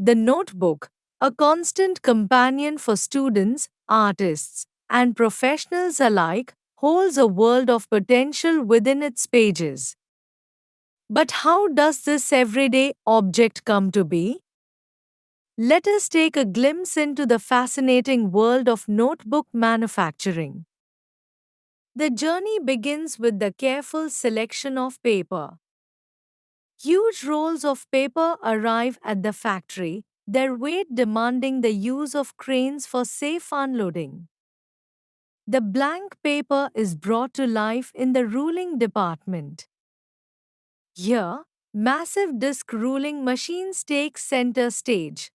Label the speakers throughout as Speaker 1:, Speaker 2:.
Speaker 1: The notebook, a constant companion for students, artists, and professionals alike, holds a world of potential within its pages. But how does this everyday object come to be? Let us take a glimpse into the fascinating world of notebook manufacturing. The journey begins with the careful selection of paper. Huge rolls of paper arrive at the factory, their weight demanding the use of cranes for safe unloading. The blank paper is brought to life in the ruling department. Here, massive disk ruling machines take center stage.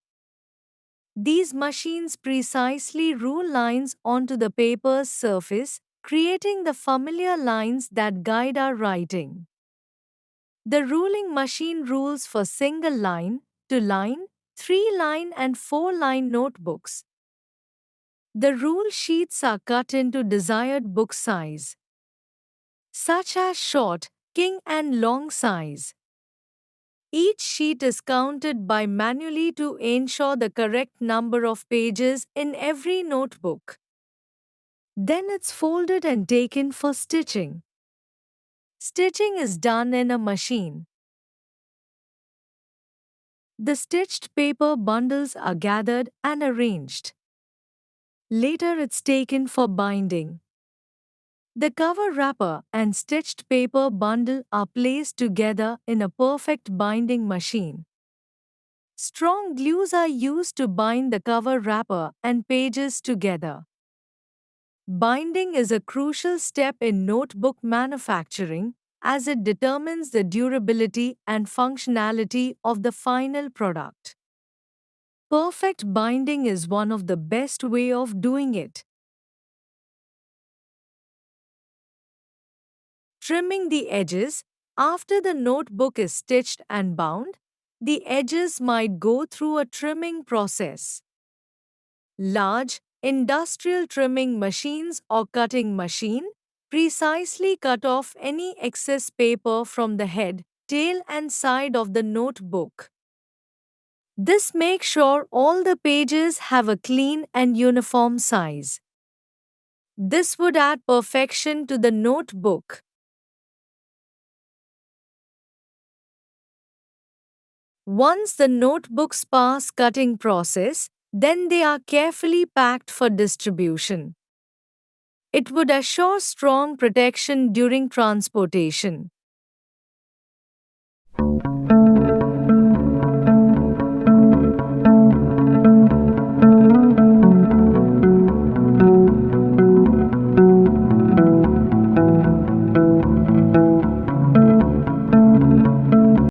Speaker 1: These machines precisely rule lines onto the paper's surface, creating the familiar lines that guide our writing. The ruling machine rules for single line, two line, three line, and four line notebooks. The rule sheets are cut into desired book size, such as short, king, and long size. Each sheet is counted by manually to ensure the correct number of pages in every notebook. Then it's folded and taken for stitching. Stitching is done in a machine. The stitched paper bundles are gathered and arranged. Later, it's taken for binding. The cover wrapper and stitched paper bundle are placed together in a perfect binding machine. Strong glues are used to bind the cover wrapper and pages together. Binding is a crucial step in notebook manufacturing as it determines the durability and functionality of the final product. Perfect binding is one of the best way of doing it. Trimming the edges. After the notebook is stitched and bound, the edges might go through a trimming process. Large, industrial trimming machines or cutting machine precisely cut off any excess paper from the head, tail, and side of the notebook. This makes sure all the pages have a clean and uniform size. This would add perfection to the notebook. Once the notebooks pass cutting process, then they are carefully packed for distribution. It would assure strong protection during transportation.